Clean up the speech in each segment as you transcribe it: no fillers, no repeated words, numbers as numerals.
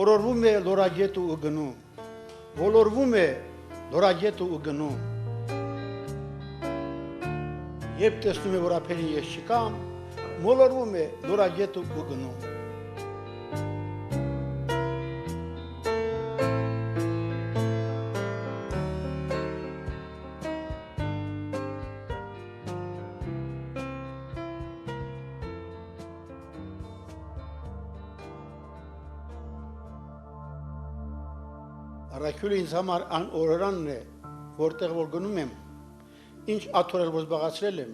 օրորվում է լորագետը ու գնում, ոլորվում է լորագետը ու գնում, երբ տեսնում է, որ ափերին ես չկամ, մոլորվում է լորագետը ու գնում։ Առաքյոլը ինձ համար այն օրորանն է, որտեղ որ գնում եմ, ինչ աթորել որ զբաղացրել եմ,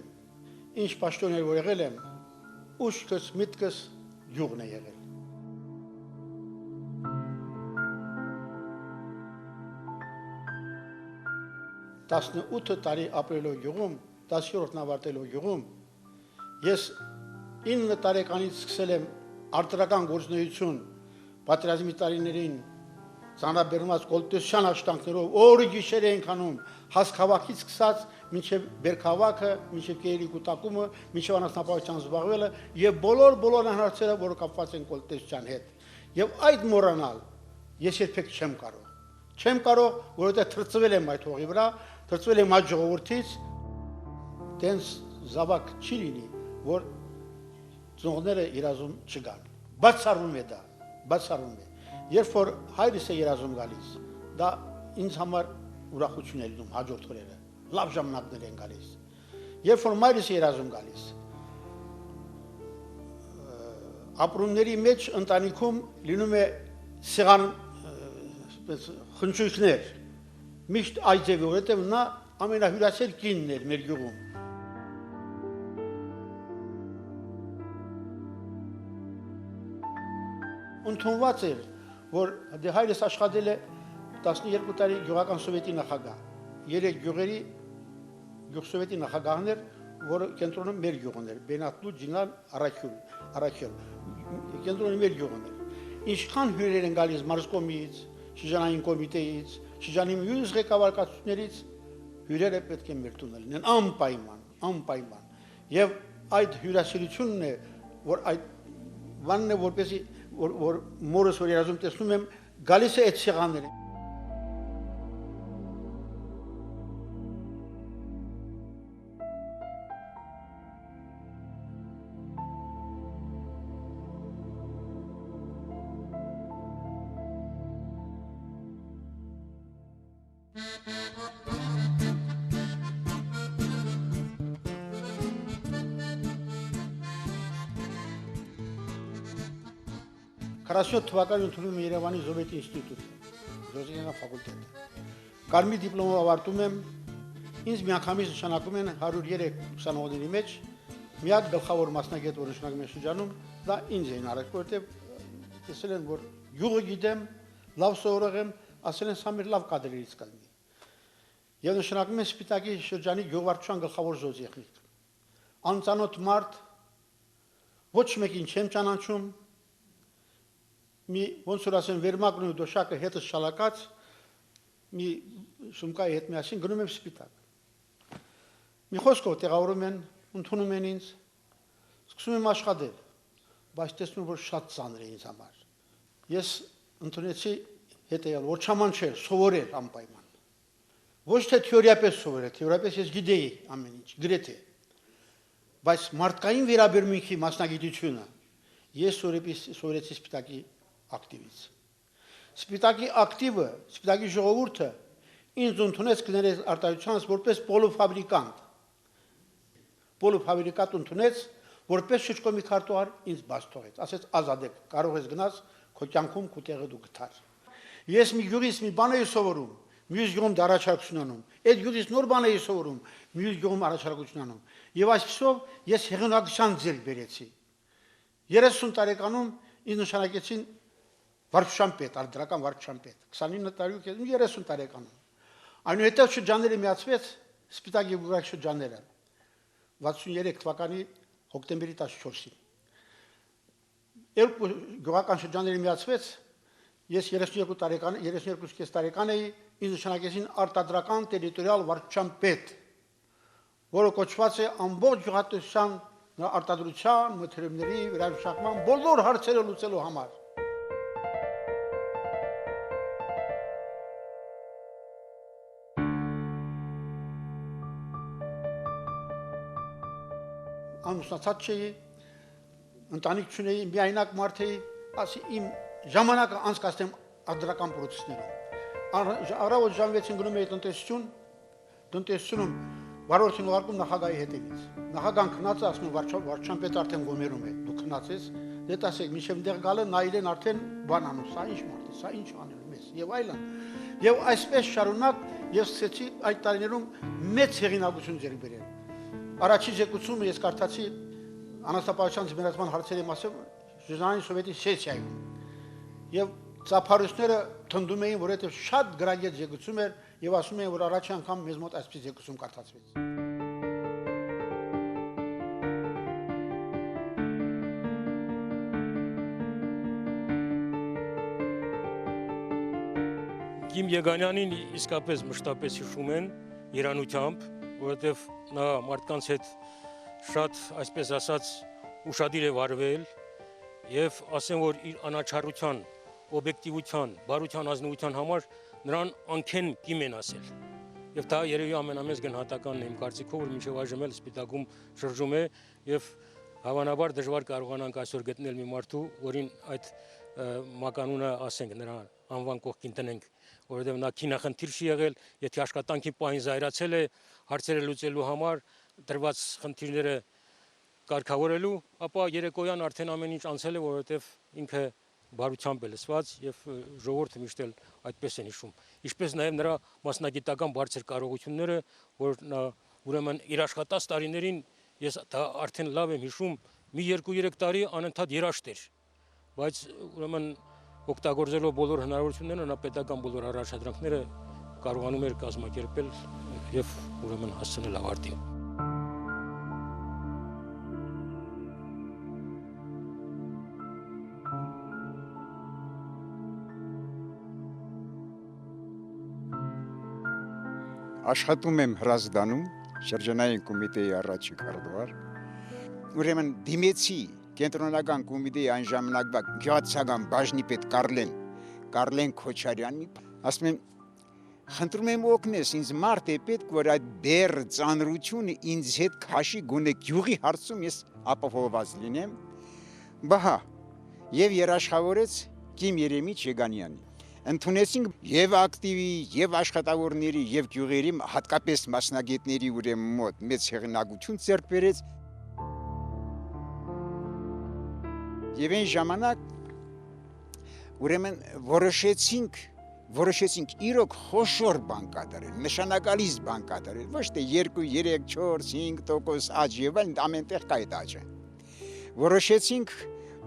ինչ պաշտոներ որ եղել եմ, ուշքս, միտքս յուղն է եղել։ Տասնութ տարի ապրելով յուղում, 10-րդն ավարտելով յուղում, ես 9 տարեկանից սկսել եմ արտադրական գործունեություն պատերազմի տարիներին Ծանրաբեռնված կոլտեսյան աշխատանքներով օրը գիշեր ենք անում, հասքավաքից սկսած մինչև բերքավաքը, մինչև կերի կուտակումը, մինչև անասնապահությամբ զբաղվելը եւ բոլոր հարցերը, որը կապված են կոլտեսյան հետ։ Եվ այդ մոռանալ ես երբեք չեմ կարող։ Չեմ կարող, որովհետեւ թրծվել եմ այդ հողի վրա, թրծվել եմ այդ ժողովրդից, տենց զավակ չի լինի, որ ծնողները երազում չգան։ Բացառվում է դա, բացառվում է։ Երբ որ հայրս է երազում գալիս, դա ինձ համար ուրախություն է լինում հաջորդ օրերը, լավ ժամանակներ են գալիս։ Երբ որ մայրս է երազում գալիս, ապրումների մեջ ընտանիքում լինում է սեղան խնջույքներ, միշտ այդ ձևի, որովհետև նա ամենահյուրասեր կինն էր մեր գյուղում։ Ընդունված էր, որ հայրս աշխատել է 12 տարի գյուղական սովետի նախագահ, 3 գյուղերի գյուղսովետի նախագահներ, որը կենտրոնում մեր գյուղն էր, Բենատնու, Ջինան, Առաքյոլ, կենտրոնում մեր գյուղն էր։ Ինչքան հյուրեր են գալիս մարզկոմից, շրջանային կոմիտեից, շրջանի մյուս ղեկավարություններից, հյուրերը պետք է մեր տունը լինեն, անպայման։ Եվ այդ հյուրասիրությունն է, որ այդ բանն է, որպեսզի որ մորս որ երազում տեսնում եմ, գալիս է այդ սեղանները։ Քառասյոթ թվականին ընդունում եմ Երևանի Զովետի ինստիտուտ, Ժոզեֆինա ֆակուլտետ։ Կարմիր դիպլոմով ավարտում եմ, ինձ միանգամից նշանակում են 103 ուսանողների մեջ, միակ գլխավոր մասնագետ, որ նշանակում են շրջանում, դա ինձ էին արել, որովհետև տեսել են, որ յուղը գիտեմ, լավ սովորող եմ, ասել են, սա մեր լավ կադրերից կլինի։ Եվ նշանակում են Սպիտակի շրջանի գյուղվարչության գլխավոր զոհտեխնիկ։ Անծանոթ մարդ, ոչ մեկին չեմ ճանաչում, մի ոնց որ ասեն վերմակն ու դոշակը հետս շալակած, մի շումկայի հետ միասին գնում եմ Սպիտակ։ Մի խոսքով տեղավորում են, ընդունում են ինձ, սկսում եմ աշխատել, բայց տեսնում որ շատ ծանր է ինձ համար։ Ես ընդունեցի հետեւյալ, որ չամանչել, սովորել անպայման։ Ոչ թե թեորիապես սովորել, թեորիապես ես գիտեի ամեն ինչ, գրեթե։ Բայց մարդկային վերաբերմունքի մասնագիտությունը ես սովորեցի Սպիտակի ակտիվից։ Սպիտակի ակտիվը, Սպիտակի ժողովուրդը ինձ ընդունեց կներես արտադրությանս որպես պոլոֆաբրիկանտ։ Պոլոֆաբրիկատ ընդունեց, որպես շրջկոմի քարտուղար ինձ բաց թողեց, ասեց ազատ եք, կարող ես գնաս քո կյանքում քո տեղը դու գտար։ Ես մի գյուղից մի բան էի սովորում, մյուս գյուղում առաջարկություն անում, այդ գյուղից նոր բան էի սովորում, մյուս գյուղում առաջարկություն անում։ Եվ այսպիսով ես հեղինակության ձեռք բերեցի։ 30 տարեկանում ինձ նշանակեցին վարչության պետ, արտադրական վարչության պետ, 29 տարի ու 30 տարեկանում։ Այնուհետև շրջանները միացվեց Սպիտակի գյուղի շրջանները 63 թվականի հոկտեմբերի 14-ին։ Երկու գյուղական շրջանները միացվեց, ես 32 տարեկան էի, ինձ նշանակեցին արտադրական տերիտորիալ վարչության պետ, որը կոչված է ամբողջ գյուղատնտեսության արտադրության, մթերումների, վերամշակման բոլոր հարցերը լուծելու համար։ ամուսնացած չէի, ընտանիք չունեի, միայնակ մարդ էի, ասի իմ ժամանակը անցկացնեմ ադրական պրոցեսներում։ Առավոտ ժամ 6-ին գնում էի տնտեսությունում վարորդին ուղարկում նախագահի հետևից։ Նախագահան քնած է, ասում վարչապետ արդեն գոմերում է, դու քնացես, դե տասեք, մինչև դեղ գալը նայել են արդեն բան անում, սա ինչ մարդ է, սա ինչ անել մեզ, եւ այլն։ Եվ այսպես շարունակ ես սկսեցի այդ տարիներում մեծ հեղինակություն ձեռք բերել։ Առաջի զեկուցումը ես կարդացի անասնապահության զբաղեցման հարցերի մասով Ժողովրդային սովետի սեսիայում։ Եվ ծափարույցները թնդում էին, որովհետև շատ գրագետ զեկուցում էր եւ ասում էին, որ առաջի անգամ մեզ մոտ այսպես զեկուցում կարդացվեց։ Կիմ Եգանյանին իսկապես մշտապես հիշում են երանությամբ, որովհետև նա մարդկանց հետ շատ, այսպես ասած, ուշադիր է վարվել եւ ասեմ, որ իր անաչառության, օբյեկտիվության, բարության ազնվության համար նրան անքեն կիմ են ասել։ Եվ դա երևի ամենամեծ գնահատականն է իմ կարծիքով, որ մինչև այժմ էլ Սպիտակում շրջում է եւ հավանաբար դժվար կարողանանք այսօր գտնել մի մարդու, որին այդ մականունը ասենք, նրա անվան կողքին տնենք, որովհետև նա քինախնդիր չի եղել, եթե աշխատանքի պահին զայրացել է հարցերը լուծելու համար, դրված խնդիրները կարգավորելու, ապա երեկոյան արդեն ամեն ինչ անցել է, որովհետև ինքը բարությամբ է լսված եւ ժողովուրդը միշտ էլ այդպես են հիշում։ Ինչպես նաեւ նրա մասնագիտական բարձր կարողությունները, որ նա ուրեմն իր աշխատած տարիներին ես դա արդեն լավ եմ հիշում, մի 2-3 տարի անընդհատ երաշտ էր, բայց ուրեմն օգտագործելով բոլոր հնարավորությունները նա պետական բոլոր առաջադրանքները կարողանում էր կազմակերպել եւ ուրեմն հասցնել ավարտին։ Աշխատում եմ Հրազդանում, շրջանային կոմիտեի առաջի քարտուղար։ Ուրեմն դիմեցի կենտրոնական կոմիտեի այն ժամանակվա գյուղացիական բաժնի պետ Կարլեն Քոչարյանին, ասում եմ, խնդրում եմ օգնես, ինձ մարդ է պետք, որ այդ բեր ծանրությունը ինձ հետ քաշի գոնե գյուղի հարցում ես ապահովված լինեմ։ Բահա, եւ երաշխավորեց Կիմ Երեմիչ Եգանյանին։ Ընդունեցինք եւ ակտիվի, եւ աշխատավորների, եւ գյուղերի, հատկապես մասնագետների ուրեմն մոտ մեծ հեղինակություն ձեռք բերեց։ Եվ այն ժամանակ ուրեմն որոշեցինք իրոք խոշոր բան կատարել, նշանակալից բան կատարել, ոչ թե 2, 3, 4, 5% աճ եւ այլն, ամենտեղ կա այդ աճը։ Որոշեցինք,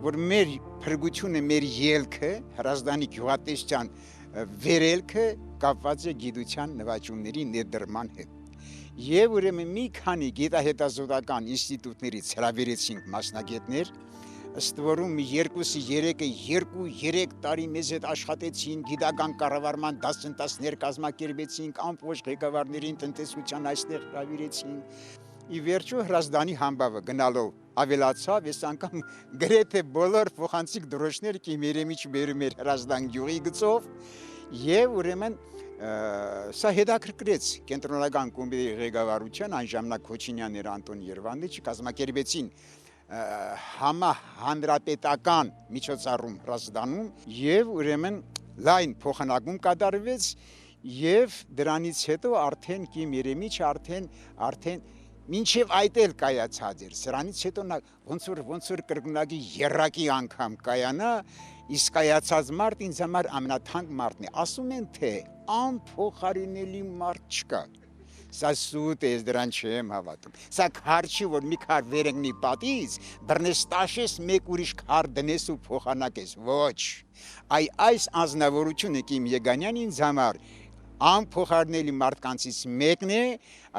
որ մեր փրկությունը, մեր ելքը, Հրազդանի գյուղատնտեսության վերելքը կապված է գիտության նվաճումների ներդրման հետ։ Եվ ուրեմն մի քանի գիտահետազոտական ինստիտուտներից հրավիրեցինք մասնագետներ, ըստ որում 2-3 տարի մեզ հետ աշխատեցին, գիտական կառավարման դասընթացներ կազմակերպեցինք, ամբողջ ղեկավարներին տնտեսության այստեղ հրավիրեցինք։ Ի վերջո Հրազդանի համբավը գնալով ավելացավ, ես անգամ գրեթե բոլոր փոխանցիկ դրոշներ Կիմ Երեմիչ բերում էր Հրազդան գյուղի գծով, եւ ուրեմն սա հետաքրքրեց կենտրոնական կոմիտեի ղեկավարության այն ժամանակ Քոչինյաններ Անտոն Երվանդիչը կազմակերպեցին համահանրապետական միջոցառում Հրազդանում եւ ուրեմն լայն փոխանակում կատարվեց եւ դրանից հետո արդեն Կիմ Երեմիչը արդեն մինչև այդ էլ կայացած էր, սրանից հետո նա ոնց որ կրկնակի երակի անգամ կայանա, իսկ կայացած մարդ ինձ համար ամենաթանկ մարդն է, ասում են թե անփոխարինելի մարդ չկա, սա սուտ է, դրան չեմ հավատում, սա քար չի, որ մի քար վերընկնի պատից, բռնես տաշես, մեկ ուրիշ քար դնես ու փոխանակես, ոչ, այս անձնավորությունը Կիմ Եգանյան ինձ համար անփոխարինելի մարդկանցից մեկն է,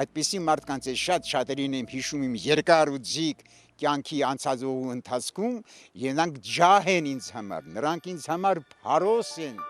այդպիսի մարդկանց է շատերին եմ հիշում իմ երկար ու ձիգ կյանքի անցած ընթացքում, եւ նրանք ջահ են ինձ համար, նրանք ինձ համար փարոս են։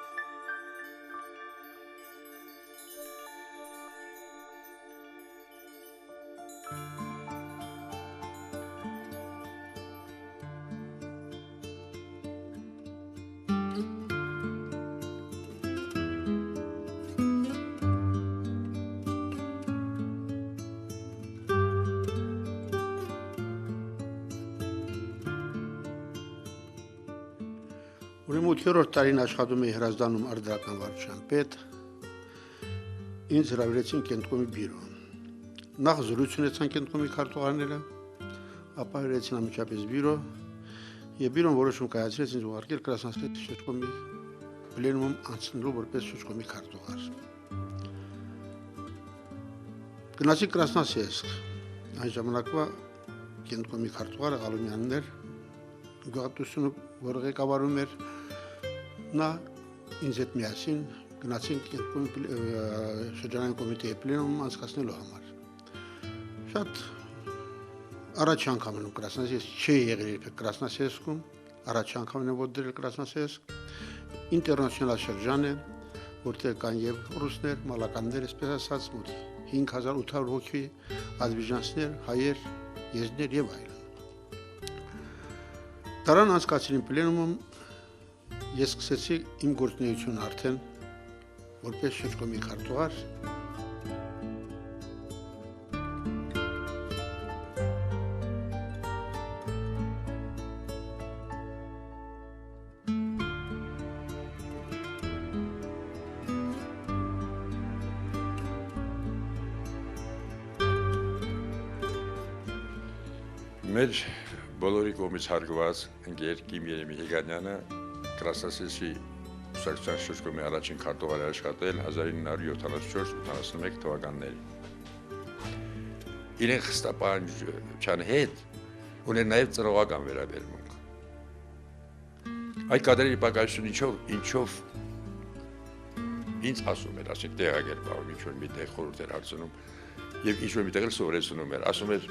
Ուրեմն 8-րդ տարին աշխատում էի Հրազդանում արտադրական վարչության պետ։ Ինձ հրավիրեցին Կենտկոմի բյուրո։ Նախ զրույց ունեցան Կենտկոմի քարտուղարները, ապա հրավիրեցին անմիջապես բյուրո, եւ բյուրոն որոշում կայացրեց ինձ ուղարկել Կրասնոդարսկի շրջկոմի պլենումում անցնելու որպես շրջկոմի քարտուղար։ Գնացի Կրասնոդարսկ, այն ժամանակվա Կենտկոմի քարտուղարը Ալումյանն էր, գյուղատնտեսությունը որ ղեկավարում էր, նա ինձ հետ միասին գնացինք շրջանային կոմիտեի պլենումում անցկացնելու համար։ Շատ առաջ անգամ եմ Կրասնոդարսկ, չի եղել երբեք Կրասնոդարսկում, առաջ անգամ եմ որդել Կրասնոդարսկ, ինտերնացիոնալ շրջան է, որտեղ կան եւ ռուսներ, մալականներ, այսպես ասած, մոտ 5800 հոգի, ադրբեջանցիներ, հայեր, եզդիներ եւ այլն։ Տարան անցկացրին պլենումում, ես սկսեցի իմ գործունեությունը արդեն որպես շրջկոմի քարտուղար։ Մեր բոլորի կողմից հարգված ընկեր Կիմ Երեմի Հեգանյանը Կրասնոդարսկի ուսակցության շրջկոմի առաջին քարտուղարը աշխատել 1974-81 թվականներին։ Իրեն խստապանջության հետ ուներ նաև ծրողական վերաբերմունք։ Այդ կադրերի պակասություն ինչով ինձ ասում էր, ասենք տեղակեր բաղում, ինչ-որ մի տեղ խորհուրդ էր հարցնում եւ ինչ-որ մի տեղ էլ սովորեցնում էր, ասում էր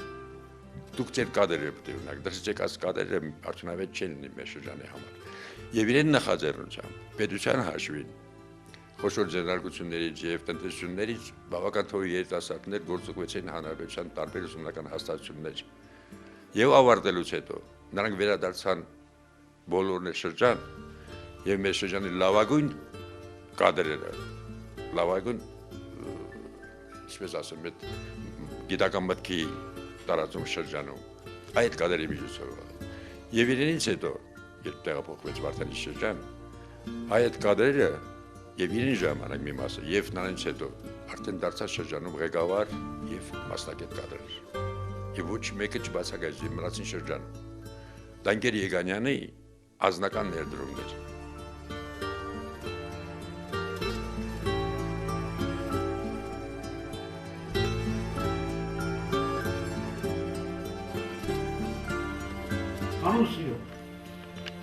դուք ձեր կադրերը պետք է ունենաք, դրանից այս կադրերը արդյունավետ չեն լինի մեր շրջանի համար։ Եվ իրեն նախաձեռնությամբ պետության հաշվին խոշոր ձեռնարկություններից եւ տնտեսություններից բավական թվով երիտասարդներ գործուղվեցին հանրապետության տարբեր ուսումնական հաստատություններ։ Եվ ավարտելուց հետո նրանք վերադարձան բոլորներ շրջան եւ մեր շրջանի լավագույն կադրերը, լավագույն, ինչպես ասեմ, գիտական մտքի տարածում շրջանում այդ կադրի միջոցով եւ իրենից հետո երբ տեղափոխվեց Վարդանի շրջան այդ կադրերը եւ իրեն ժամանակ մի մասը եւ նրանից հետո արդեն դարձած շրջանում ղեկավար եւ մասնակետ կադրեր եւ ոչ մեկը չբացակայեց մնացին շրջան Դանկեր Եգանյանի ազնական ներդրումներ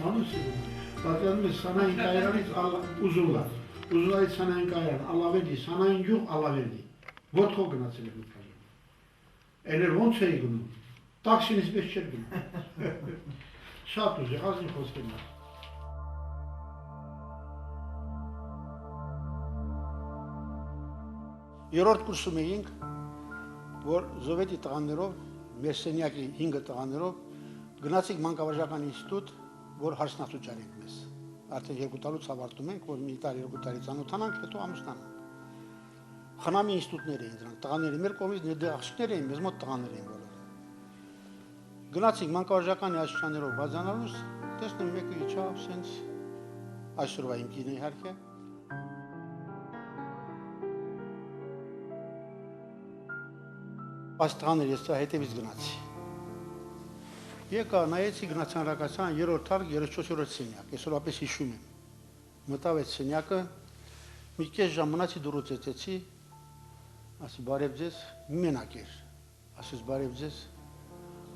Անուսիո, պատերազմի սանային կայարանից ուզուլայից սանային կայարան, ալավելի, սանային յուղ, ալավելի, ոտքով գնացել է գուտվարը, էլեր ոնց էի գնում, տաքսինից բես չեր գնում, շատ ուժ, եղազին խոսքերն է։ Երորդ կուրսում էինք, որ զովետի տղաներով, մեր սենյակի 5 տղաներով, գնացինք մանկավարժական ինստիտուտ, որ հարսնացուճար ենք մեզ։ Արդեն 2 տարուց ավարտում ենք, որ մի տարի 2 տարի ծանոթանանք, հետո ամուսնանանք։ Խնամի ինստիտուտներ էին դրանք, տղաների մեր կողմից ներդեղ աղջիկներ էին, մեզ մոտ տղաներ էին բոլորը։ Գնացինք մանկավարժականի աստիճաններով բաժանալուց, տեսնում մեկը իջավ, սենց այսօրվա իմ կինը իհարկե։ Այս տղաներ ես հետևից գնացի։ Եկա նայեցի գնացան հրակացան 3-րդ թարկ 34-րդ սենյակ, այսօր ապես հիշում եմ։ Մտավ այդ սենյակը, մի կես ժամ մնացի դուրս ծեծեցի, ասի բարև ձեզ, մենակ էր, ասես բարև ձեզ,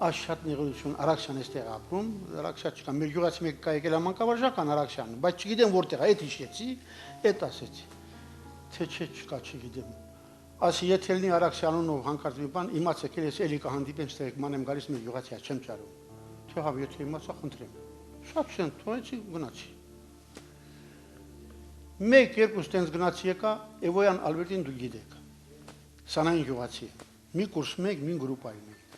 այս շատ նեղություն Արաքսյան էստեղ ապրում, Արաքսյա չկա, մեր գյուղացի մեկը կա եկել մանկավարժական Արաքսյանը, բայց չգիտեմ որտեղ է, այդ հիշեցի, այդ ասեցի, թե չէ չկա, չգիտեմ։ Ասի եթե լինի Արաքսյանունով հանկարծ մի բան, իմացեք ես էլի կհանդիպեմ ստեղ մանեմ գալիս մեր գյուղացի չեմ ճարում։ Թե հավ եթե իմացա խնդրեմ։ Շատ շեն թողեցի գնացի։ 1-2 տենց գնացի եկա Էվոյան Ալբերտին դու գիտեք։ Սանային գյուղացի։ Մի կուրս մեկ, մի գրուպայի մեկ։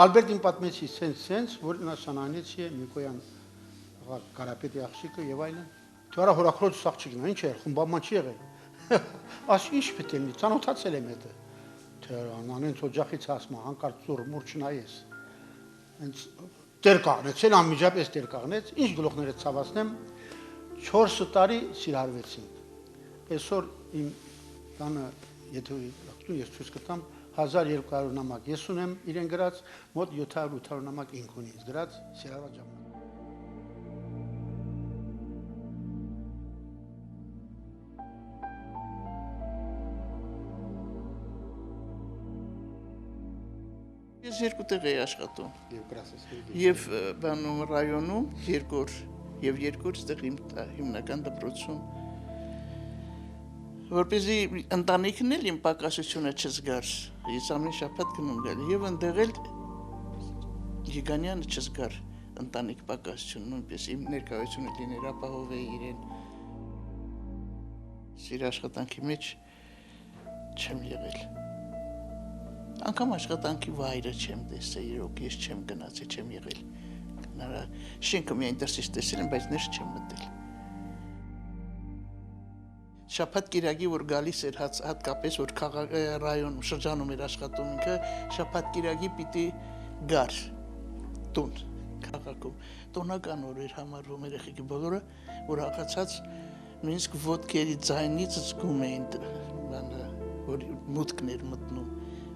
Ալբերտին պատմեցի սենց, որ նա Սանայինից է Միկոյան Կարապետի աղջիկը եւ այլն։ Թե արա հորաքրոջ աղջիկն է, ինչ է, խմբաման չի եղել։ Աս ինչ պետք է լինի, ծանոթացել եմ հետը։ Թե անեն օջախից ասма, հանկարծ ծուր մուր չնայես։ Հենց Տեր կաղնեց, էլ անմիջապես տեր կաղնեց, ինչ գլուխները ցավացնեմ 4 տարի սիրահարվեցին։ Այսօր իմ տանը, եթե ես ցույց կտամ 1200 նամակ ես ունեմ իրեն գրած, մոտ 700-800 նամակ ինք ունի ինձ գրած սիրահարված ժամանակ։ Ես երկու տեղ էի աշխատում։ Եվ գրասես։ Եվ բանում ռայոնում երկոր եւ երկրորդ տեղ հիմնական դպրոցում որպեսզի ընտանիքն էլ իմ պակասությունը չզգար ես ամեն շաբաթ գնում գալ եւ ընդեղ էլ Եղիգանյանը չզգար ընտանիք պակասությունը նույնպես իմ ներկայությունը լիներ ապահովեի իրեն սիր աշխատանքի մեջ չեմ եղել անգամ աշխատանքի վայրը չեմ տեսել իրոք ես չեմ գնացել չեմ եղել նրա շենքը միայն դրսից տեսել եմ, բայց ներս չեմ մտել։ Շաբաթ կիրակի որ գալիս էր հատկապես որ ռայոնում շրջանում էր աշխատում ինքը, շաբաթ կիրակի պիտի գար տուն քաղաքում։ Տոնական օր էր համարվում երեխեքի բոլորը, որ հաղացած նույնիսկ ոտքերի ձայնից զգում էին որ մուտքն էր մտնում,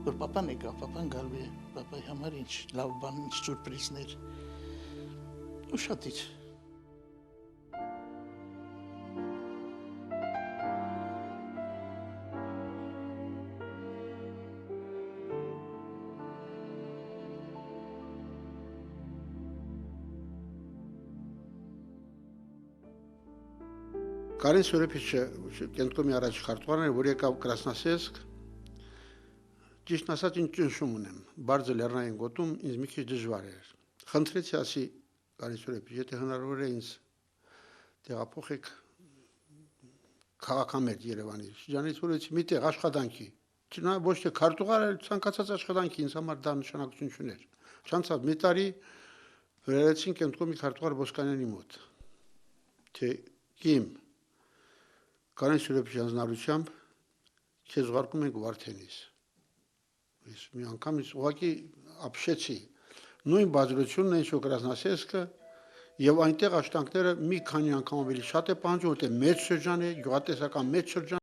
որ պապան եկավ, պապան գալու է, պապայի համար ինչ լավ բան, ինչ սուրպրիզներ Ուշադիր։ Կարեն Սուրեփիչը կենտրոնի առաջ քարտուղարն էր, որ եկավ Կրասնասեսկ, ճիշտ ասած ինձ ճնշում ունեմ, բարձր լեռնային գոտում ինձ մի քիչ դժվար էր։ Խնդրեցի ասի Կարեն Սուրեփիչ, եթե հնարավոր է ինձ տեղափոխեք քաղաքամերձ Երևանի շրջանից, որ էցի մի տեղ աշխատանքի, չնա ոչ թե քարտուղար, այլ ցանկացած աշխատանքի ինձ համար դա նշանակություն չուներ։ Չանցավ մի տարի վերեցին կենտրոնի քարտուղար Ոսկանյանի մոտ, թե իմ Կարեն Սուրեփիչի անձնարարությամբ քեզ ուղարկում ենք Վարդենիս։ Ես մի անգամ ուղղակի ապշեցի նույն բաժնությունն ինչ որ Կրասնասեսկը եւ այնտեղ աշխատանքները մի քանի անգամ ավելի շատ է պահանջում, որտեղ մեծ շրջան է, գյուղատնտեսական մեծ շրջան